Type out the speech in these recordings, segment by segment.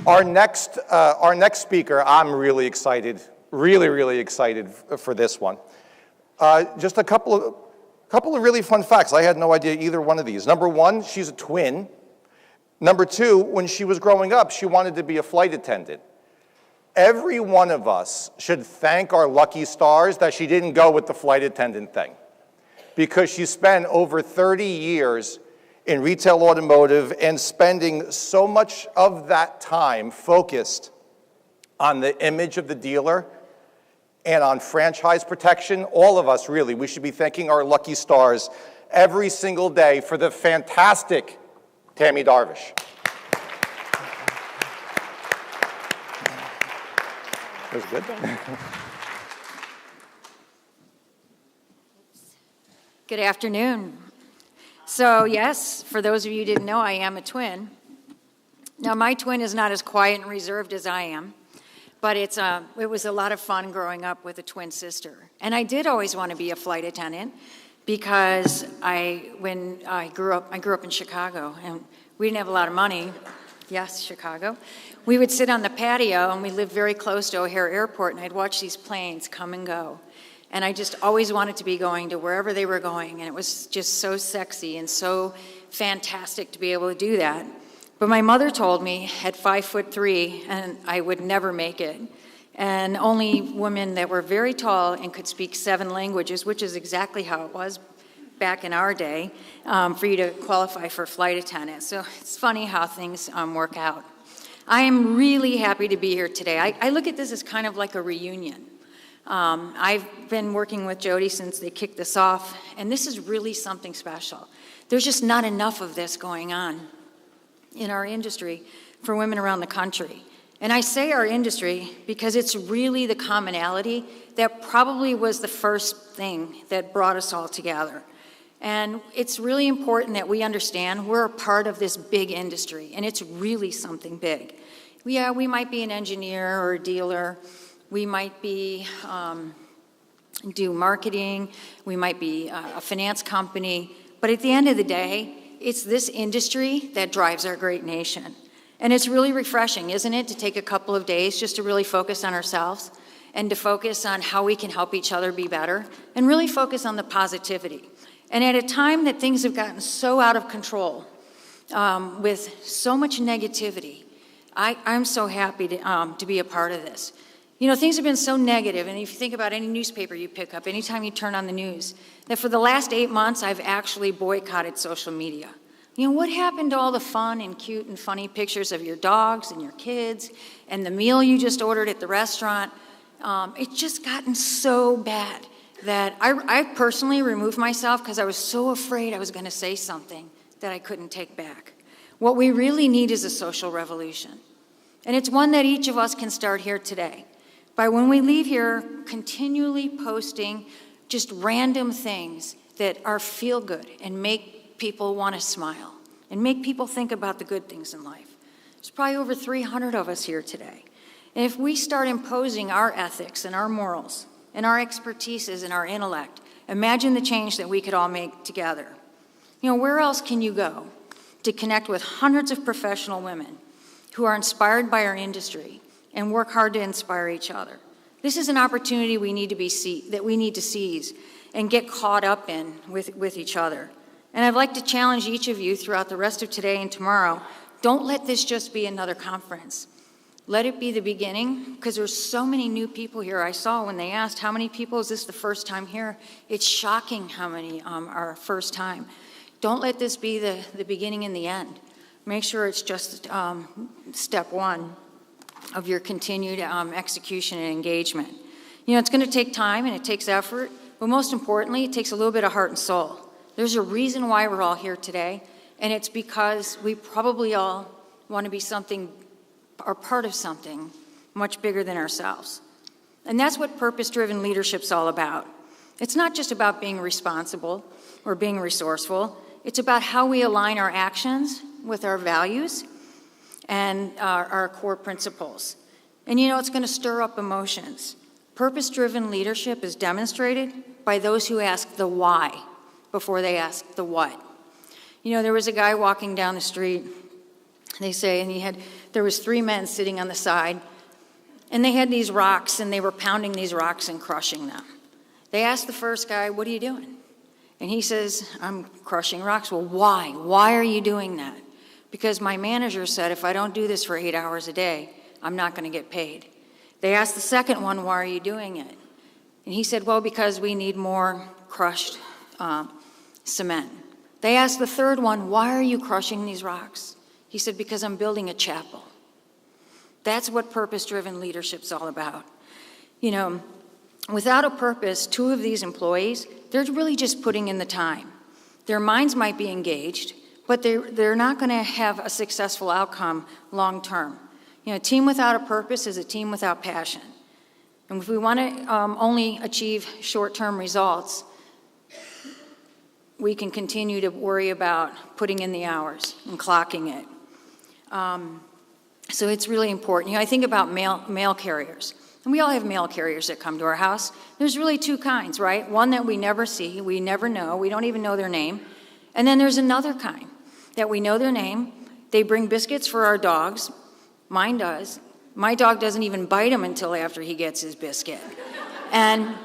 Our next speaker, I'm really excited, really excited for this one. Just a couple of really fun facts. I had no idea either one of these. Number one, she's a twin. Number two, when she was growing up, she wanted to be a flight attendant. Every one of us should thank our lucky stars that she didn't go with the flight attendant thing, because she spent over 30 years in retail automotive and spending so much of that time focused on the image of the dealer and on franchise protection. All of us, really, we should be thanking our lucky stars every single day for the fantastic Tammy Darvish. That was good. Good afternoon. So yes, for those of you who didn't know, I am a twin. Now my twin is not as quiet and reserved as I am, but it was a lot of fun growing up with a twin sister. And I did always want to be a flight attendant because when I grew up in Chicago, and we didn't have a lot of money. Yes, Chicago. We would sit on the patio, and we lived very close to O'Hare Airport, and I'd watch these planes come and go. And I just always wanted to be going to wherever they were going, and it was just so sexy and so fantastic to be able to do that. But my mother told me at 5'3", and I would never make it. And only women that were very tall and could speak 7 languages, which is exactly how it was back in our day, for you to qualify for flight attendant. So it's funny how things work out. I am really happy to be here today. I look at this as kind of like a reunion. I've been working with Jody since they kicked this off, and this is really something special. There's just not enough of this going on in our industry for women around the country. And I say our industry because it's really the commonality that probably was the first thing that brought us all together. And it's really important that we understand we're a part of this big industry, and it's really something big. Yeah, we might be an engineer or a dealer. We might be do marketing, we might be a finance company, but at the end of the day, it's this industry that drives our great nation. And it's really refreshing, isn't it, to take a couple of days just to really focus on ourselves and to focus on how we can help each other be better and really focus on the positivity. And at a time that things have gotten so out of control with so much negativity, I'm so happy to be a part of this. You know, things have been so negative, and if you think about any newspaper you pick up, anytime you turn on the news, that for the last 8 months, I've actually boycotted social media. You know, what happened to all the fun and cute and funny pictures of your dogs and your kids and the meal you just ordered at the restaurant? It's just gotten so bad that I personally removed myself because I was so afraid I was going to say something that I couldn't take back. What we really need is a social revolution, and it's one that each of us can start here today. By when we leave here, continually posting just random things that are feel good and make people want to smile and make people think about the good things in life. There's probably over 300 of us here today. And if we start imposing our ethics and our morals and our expertises and our intellect, imagine the change that we could all make together. You know, where else can you go to connect with hundreds of professional women who are inspired by our industry and work hard to inspire each other? This is an opportunity we need to seize and get caught up in with each other. And I'd like to challenge each of you throughout the rest of today and tomorrow, don't let this just be another conference. Let it be the beginning, because there's so many new people here. I saw when they asked, how many people is this the first time here? It's shocking how many are first time. Don't let this be the beginning and the end. Make sure it's just step one of your continued execution and engagement. You know, it's going to take time and it takes effort, but most importantly, it takes a little bit of heart and soul. There's a reason why we're all here today, and it's because we probably all want to be something or part of something much bigger than ourselves. And that's what purpose-driven leadership's all about. It's not just about being responsible or being resourceful. It's about how we align our actions with our values and our core principles. And you know, it's going to stir up emotions. Purpose-driven leadership is demonstrated by those who ask the why before they ask the what. You know, there was a guy walking down the street They say, and there was 3 men sitting on the side, and they had these rocks, and they were pounding these rocks and crushing them. They asked the first guy, "What are you doing?" And he says, "I'm crushing rocks." "Well, why? Why are you doing that?" "Because my manager said if I don't do this for 8 hours a day, I'm not going to get paid." They asked the second one, "Why are you doing it?" And he said, "Well, because we need more crushed cement." They asked the third one, "Why are you crushing these rocks?" He said, "Because I'm building a chapel." That's what purpose-driven leadership's all about. You know, without a purpose, 2 of these employees, they're really just putting in the time. Their minds might be engaged, but they're not going to have a successful outcome long term. You know, a team without a purpose is a team without passion. And if we want to only achieve short-term results, we can continue to worry about putting in the hours and clocking it. So it's really important. You know, I think about mail carriers. And we all have mail carriers that come to our house. There's really 2 kinds, right? One that we never see, we never know, we don't even know their name. And then there's another kind that we know their name. They bring biscuits for our dogs. Mine does. My dog doesn't even bite him until after he gets his biscuit. And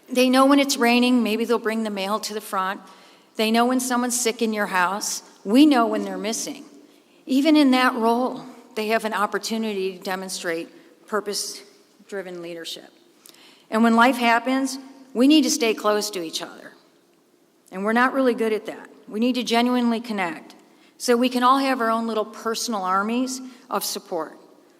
they know when it's raining, maybe they'll bring the mail to the front. They know when someone's sick in your house. We know when they're missing. Even in that role, they have an opportunity to demonstrate purpose-driven leadership. And when life happens, we need to stay close to each other. And we're not really good at that. We need to genuinely connect so we can all have our own little personal armies of support.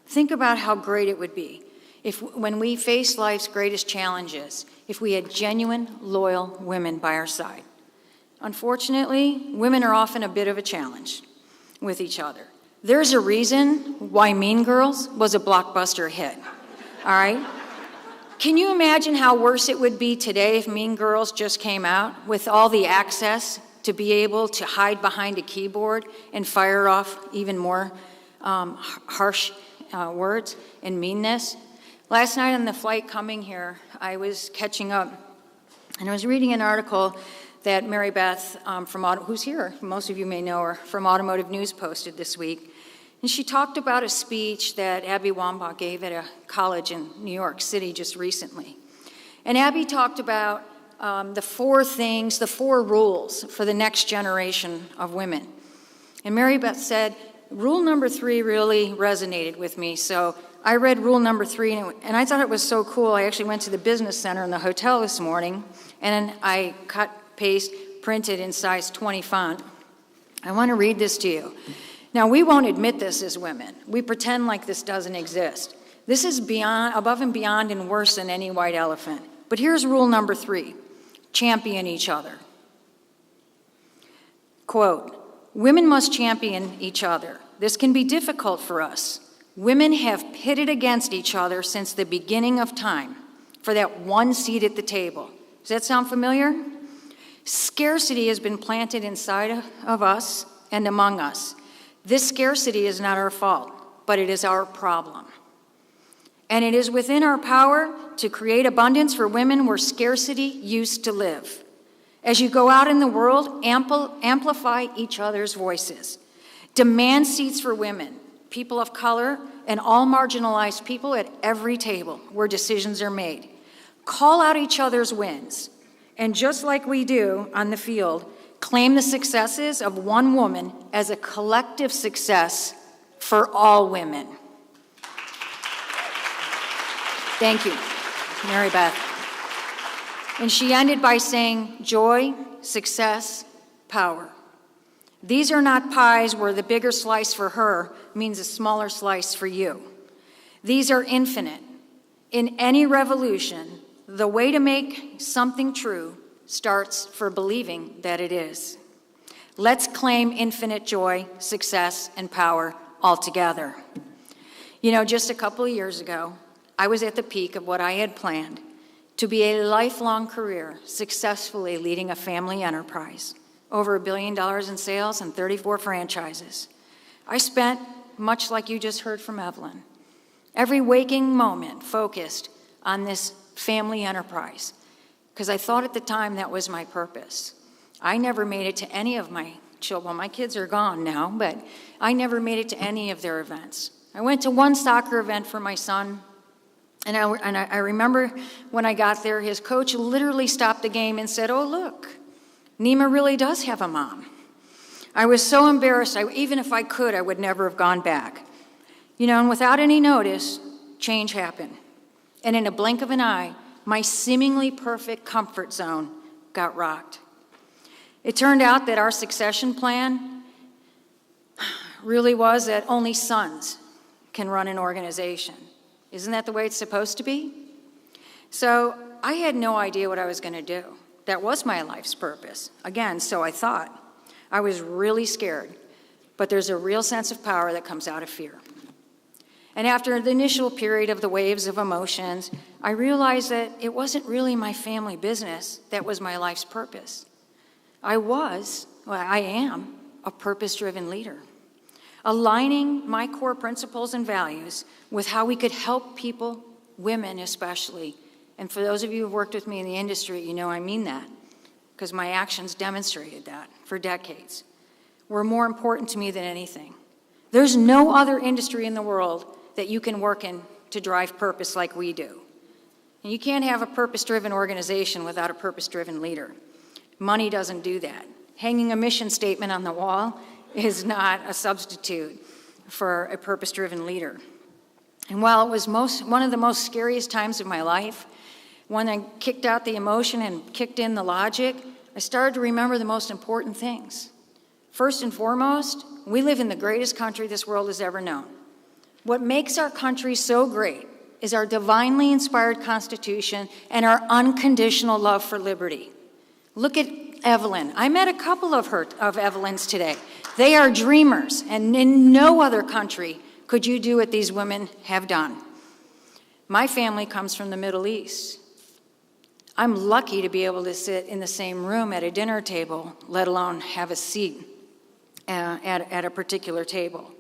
Think about how great it would be if, when we face life's greatest challenges, if we had genuine, loyal women by our side. Unfortunately, women are often a bit of a challenge with each other. There's a reason why Mean Girls was a blockbuster hit, all right? Can you imagine how worse it would be today if Mean Girls just came out with all the access to be able to hide behind a keyboard and fire off even more harsh words and meanness? Last night on the flight coming here, I was catching up, and I was reading an article that Mary Beth, who's here, most of you may know her, from Automotive News posted this week. And she talked about a speech that Abby Wambach gave at a college in New York City just recently. And Abby talked about the 4 rules for the next generation of women. And Mary Beth said, rule number 3 really resonated with me. So I read rule number 3, and I thought it was so cool. I actually went to the business center in the hotel this morning, and I cut, paste, printed in size 20 font. I want to read this to you. Now, we won't admit this as women. We pretend like this doesn't exist. This is above and beyond and worse than any white elephant. But here's rule number 3. Champion each other. Quote, women must champion each other. This can be difficult for us. Women have pitted against each other since the beginning of time for that one seat at the table. Does that sound familiar? Scarcity has been planted inside of us and among us. This scarcity is not our fault, but it is our problem. And it is within our power to create abundance for women where scarcity used to live. As you go out in the world, amplify each other's voices. Demand seats for women, people of color, and all marginalized people at every table where decisions are made. Call out each other's wins. And just like we do on the field, claim the successes of one woman as a collective success for all women. Thank you, Mary Beth. And she ended by saying, joy, success, power. These are not pies where the bigger slice for her means a smaller slice for you. These are infinite. In any revolution, the way to make something true starts for believing that it is. Let's claim infinite joy, success, and power all together. You know, just a couple of years ago, I was at the peak of what I had planned to be a lifelong career successfully leading a family enterprise, over $1 billion in sales and 34 franchises. I spent, much like you just heard from Evelyn, every waking moment focused on this family enterprise, because I thought at the time that was my purpose. I never made it to any of my children. Well, my kids are gone now, but I never made it to any of their events. I went to one soccer event for my son, and I remember when I got there, his coach literally stopped the game and said, "Oh, look, Nima really does have a mom." I was so embarrassed. Even if I could, I would never have gone back. And without any notice, change happened. And in a blink of an eye, my seemingly perfect comfort zone got rocked. It turned out that our succession plan really was that only sons can run an organization. Isn't that the way it's supposed to be? So I had no idea what I was going to do. That was my life's purpose. Again, so I thought. I was really scared, but there's a real sense of power that comes out of fear. And after the initial period of the waves of emotions, I realized that it wasn't really my family business that was my life's purpose. I am a purpose-driven leader, aligning my core principles and values with how we could help people, women especially. And for those of you who've worked with me in the industry, you know I mean that, because my actions demonstrated that for decades, were more important to me than anything. There's no other industry in the world that you can work in to drive purpose like we do. And you can't have a purpose-driven organization without a purpose-driven leader. Money doesn't do that. Hanging a mission statement on the wall is not a substitute for a purpose-driven leader. And while it was one of the most scariest times of my life, when I kicked out the emotion and kicked in the logic, I started to remember the most important things. First and foremost, we live in the greatest country this world has ever known. What makes our country so great is our divinely inspired Constitution and our unconditional love for liberty. Look at Evelyn. I met a couple of Evelyns today. They are dreamers, and in no other country could you do what these women have done. My family comes from the Middle East. I'm lucky to be able to sit in the same room at a dinner table, let alone have a seat at a particular table.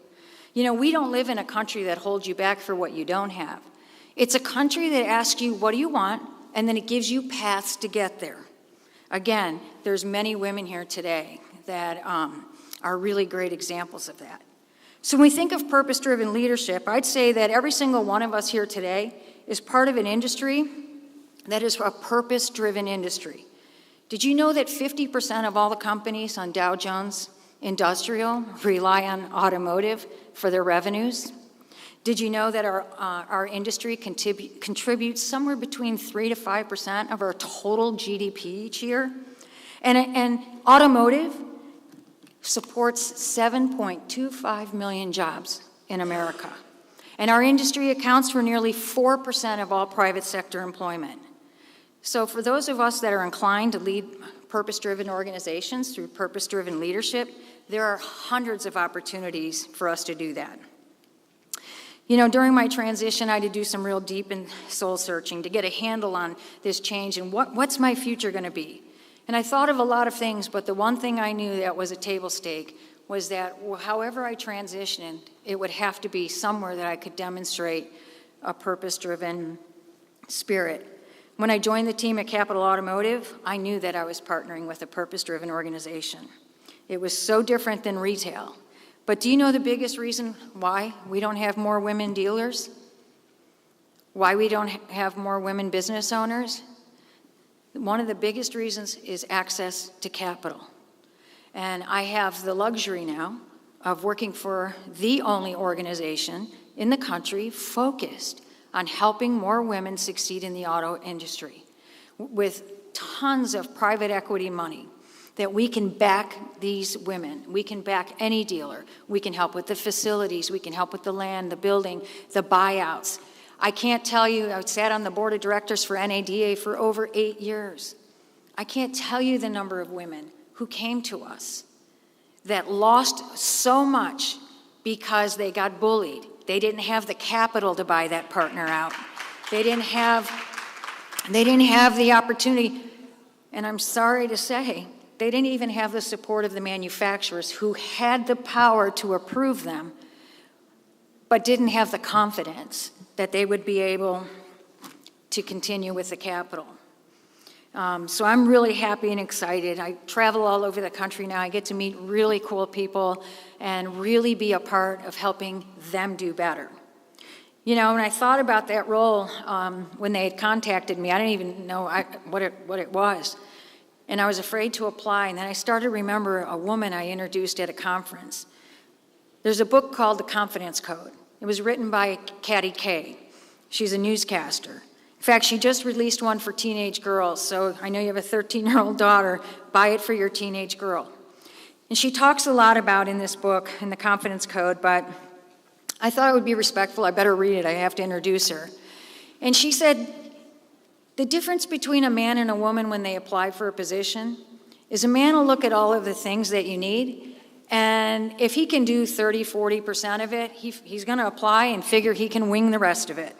We don't live in a country that holds you back for what you don't have. It's a country that asks you, what do you want? And then it gives you paths to get there. Again, there's many women here today that are really great examples of that. So when we think of purpose-driven leadership, I'd say that every single one of us here today is part of an industry that is a purpose-driven industry. Did you know that 50% of all the companies on Dow Jones Industrial rely on automotive for their revenues? Did you know that our industry contributes somewhere between 3 to 5% of our total GDP each year? And automotive supports 7.25 million jobs in America. And our industry accounts for nearly 4% of all private sector employment. So for those of us that are inclined to lead purpose-driven organizations through purpose-driven leadership, there are hundreds of opportunities for us to do that. During my transition, I had to do some real deep and soul searching to get a handle on this change and what's my future going to be. And I thought of a lot of things, but the one thing I knew that was a table stake was that however I transitioned, it would have to be somewhere that I could demonstrate a purpose-driven spirit. When I joined the team at Capital Automotive, I knew that I was partnering with a purpose-driven organization. It was so different than retail. But do you know the biggest reason why we don't have more women dealers? Why we don't have more women business owners? One of the biggest reasons is access to capital. And I have the luxury now of working for the only organization in the country focused on helping more women succeed in the auto industry with tons of private equity money that we can back these women. We can back any dealer. We can help with the facilities. We can help with the land, the building, the buyouts. I can't tell you, I sat on the board of directors for NADA for over 8 years. I can't tell you the number of women who came to us that lost so much because they got bullied. They didn't have the capital to buy that partner out. They didn't have the opportunity, and I'm sorry to say, they didn't even have the support of the manufacturers who had the power to approve them, but didn't have the confidence that they would be able to continue with the capital. So I'm really happy and excited. I travel all over the country now. I get to meet really cool people and really be a part of helping them do better. You know, when I thought about that role, when they had contacted me, I didn't even know what it was. And I was afraid to apply. And then I started to remember a woman I introduced at a conference. There's a book called The Confidence Code. It was written by Katty Kay. She's a newscaster. In fact, she just released one for teenage girls. So I know you have a 13-year-old daughter. Buy it for your teenage girl. And she talks a lot about in this book, in The Confidence Code, but I thought it would be respectful. I better read it. I have to introduce her. And she said, the difference between a man and a woman when they apply for a position is a man will look at all of the things that you need, and if he can do 30, 40% of it, he's going to apply and figure he can wing the rest of it.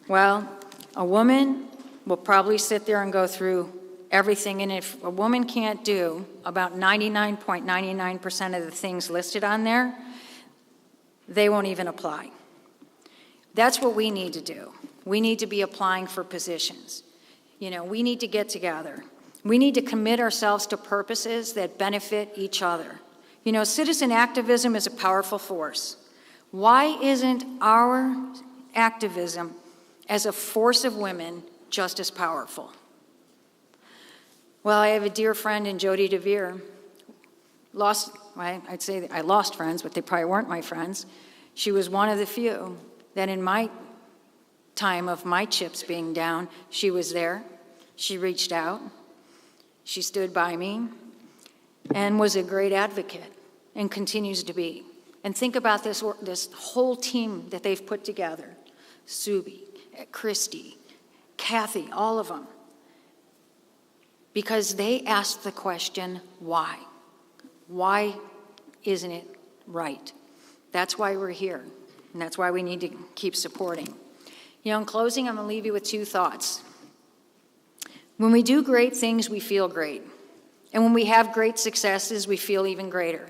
Well, a woman will probably sit there and go through everything, and if a woman can't do about 99.99% of the things listed on there, they won't even apply. That's what we need to do. We need to be applying for positions. You know, we need to get together. We need to commit ourselves to purposes that benefit each other. You know, citizen activism is a powerful force. Why isn't our activism as a force of women just as powerful? Well, I have a dear friend in Jody DeVere. I'd say that I lost friends, but they probably weren't my friends. She was one of the few that in my time of my chips being down, she was there. She reached out. She stood by me and was a great advocate and continues to be. And think about this whole team that they've put together. Subi, Christy, Kathy, all of them. Because they asked the question, why? Why isn't it right? That's why we're here, and that's why we need to keep supporting. You know, in closing, I'm going to leave you with two thoughts. When we do great things, we feel great. And when we have great successes, we feel even greater.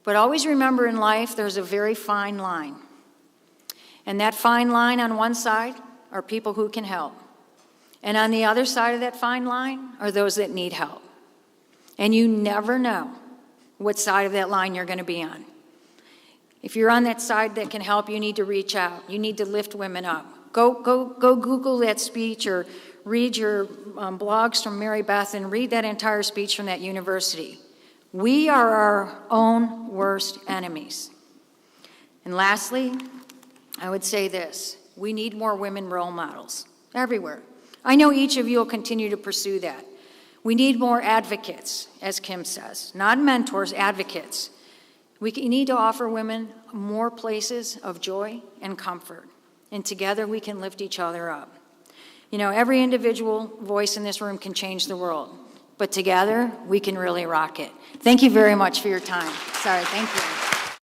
But always remember in life, there's a very fine line. And that fine line on one side are people who can help. And on the other side of that fine line are those that need help. And you never know what side of that line you're going to be on. If you're on that side that can help, you need to reach out. You need to lift women up. Go Google that speech or read your blogs from Mary Beth and read that entire speech from that university. We are our own worst enemies. And lastly, I would say this. We need more women role models everywhere. I know each of you will continue to pursue that. We need more advocates, as Kim says, not mentors, advocates. We need to offer women more places of joy and comfort, and together we can lift each other up. You know, every individual voice in this room can change the world, but together we can really rock it. Thank you very much for your time. Sorry, thank you.